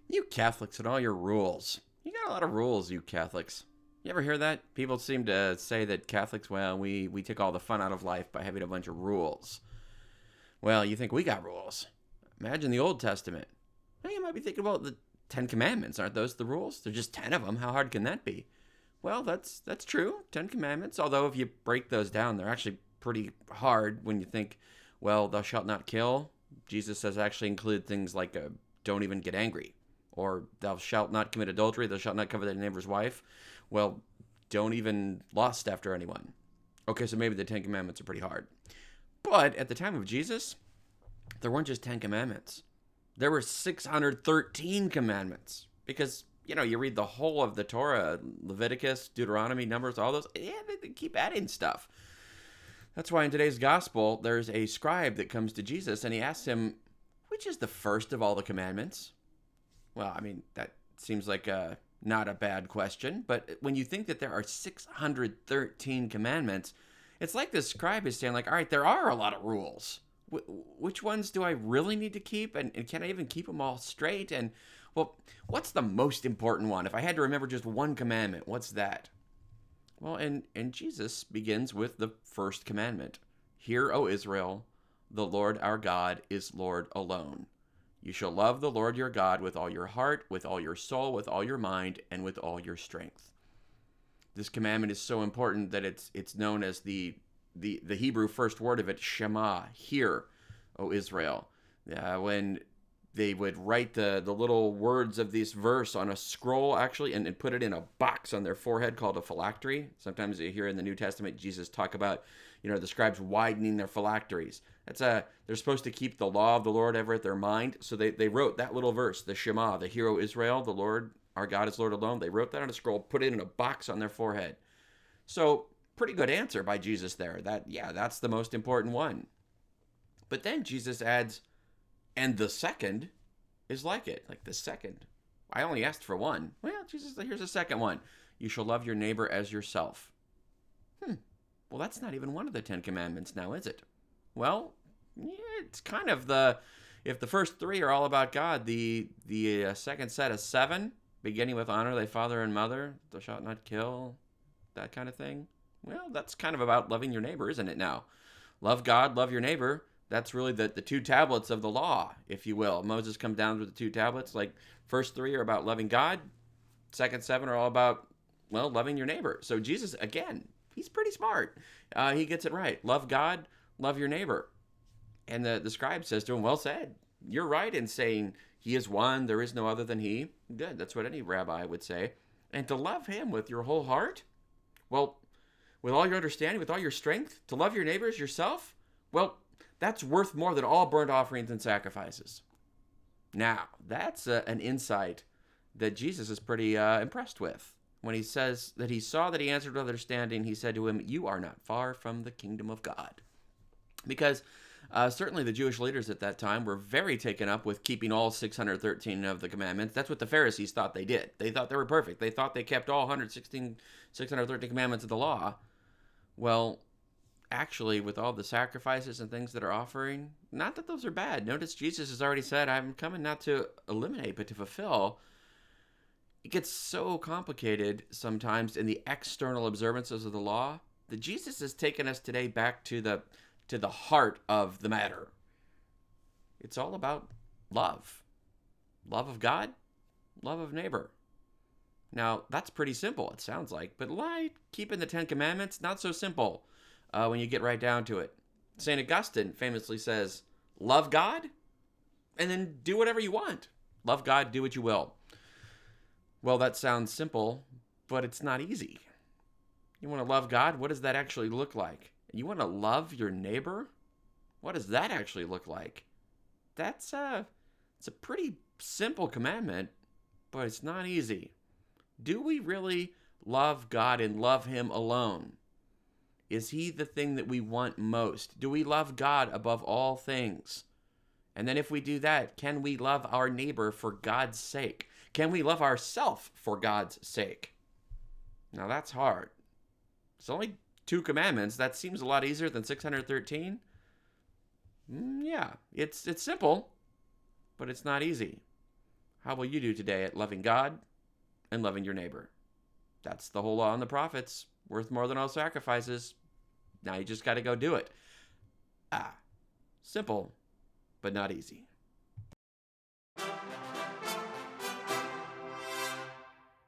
You Catholics and all your rules. You got a lot of rules, you Catholics. You ever hear that? People seem to say that Catholics, well, we take all the fun out of life by having a bunch of rules. Well, you think we got rules. Imagine the Old Testament. Well, you might be thinking about the Ten Commandments. Aren't those the rules? There's just 10 of them. How hard can that be? Well, that's true. 10 Commandments. Although if you break those down, they're actually pretty hard when you think, well, thou shalt not kill. Jesus says actually include things like don't even get angry. Or thou shalt not commit adultery, thou shalt not covet thy neighbor's wife. Well, don't even lust after anyone. Okay, so maybe the Ten Commandments are pretty hard. But at the time of Jesus, there weren't just 10 commandments. There were 613 commandments. Because, you read the whole of the Torah, Leviticus, Deuteronomy, Numbers, all those, they keep adding stuff. That's why in today's gospel, there's a scribe that comes to Jesus and he asks him, which is the first of all the commandments? Well, I mean, that seems like not a bad question, but when you think that there are 613 commandments, it's like the scribe is saying, like, all right, there are a lot of rules. Which ones do I really need to keep? And can I even keep them all straight? And, well, what's the most important one? If I had to remember just one commandment, what's that? Well, and Jesus begins with the first commandment. Hear, O Israel, the Lord our God is Lord alone. You shall love the Lord your God with all your heart, with all your soul, with all your mind, and with all your strength. This commandment is so important that it's known as the Hebrew first word of it, Shema, hear, O Israel. When they would write the little words of this verse on a scroll, actually, and put it in a box on their forehead called a phylactery. Sometimes you hear in the New Testament Jesus talk about, the scribes widening their phylacteries. They're supposed to keep the law of the Lord ever at their mind. So they wrote that little verse, the Shema, the Hear, O Israel, the Lord, our God is Lord alone. They wrote that on a scroll, put it in a box on their forehead. So pretty good answer by Jesus there. That's the most important one. But then Jesus adds, and the second is like it. Like the second. I only asked for one. Well, Jesus, here's a second one. You shall love your neighbor as yourself. Well, that's not even one of the 10 Commandments now, is it? Well, it's kind of if the first three are all about God, the second set of 7, beginning with honor thy father and mother, thou shalt not kill, that kind of thing. Well, that's kind of about loving your neighbor, isn't it now? Love God, love your neighbor. That's really the 2 tablets of the law, if you will. Moses comes down with the 2 tablets. Like, first 3 are about loving God. Second 7 are all about, well, loving your neighbor. So Jesus, again, he's pretty smart. He gets it right. Love God, love your neighbor. And the scribe says to him, well said. You're right in saying he is one, there is no other than he. Good, that's what any rabbi would say. And to love him with your whole heart? Well, with all your understanding, with all your strength, to love your neighbors yourself? Well, that's worth more than all burnt offerings and sacrifices. Now, that's an insight that Jesus is pretty impressed with. When he says that he saw that he answered with understanding, he said to him, you are not far from the kingdom of God. Because certainly the Jewish leaders at that time were very taken up with keeping all 613 of the commandments. That's what the Pharisees thought they did. They thought they were perfect. They thought they kept all 613 commandments of the law. Well, actually, with all the sacrifices and things that are offering, not that those are bad. Notice Jesus has already said, I'm coming not to eliminate, but to fulfill. It gets so complicated sometimes in the external observances of the law that Jesus has taken us today back to the heart of the matter. It's all about love. Love of God, love of neighbor. Now, that's pretty simple, it sounds like, but keeping the 10 Commandments, not so simple when you get right down to it. St. Augustine famously says, love God, and then do whatever you want. Love God, do what you will. Well, that sounds simple, but it's not easy. You want to love God? What does that actually look like? You want to love your neighbor? What does that actually look like? It's a pretty simple commandment, but it's not easy. Do we really love God and love him alone? Is he the thing that we want most? Do we love God above all things? And then if we do that, can we love our neighbor for God's sake? Can we love ourselves for God's sake? Now that's hard. It's only 2 commandments. That seems a lot easier than 613. Yeah, it's simple, but it's not easy. How will you do today at loving God and loving your neighbor? That's the whole law and the prophets, worth more than all sacrifices. Now you just got to go do it. Simple, but not easy.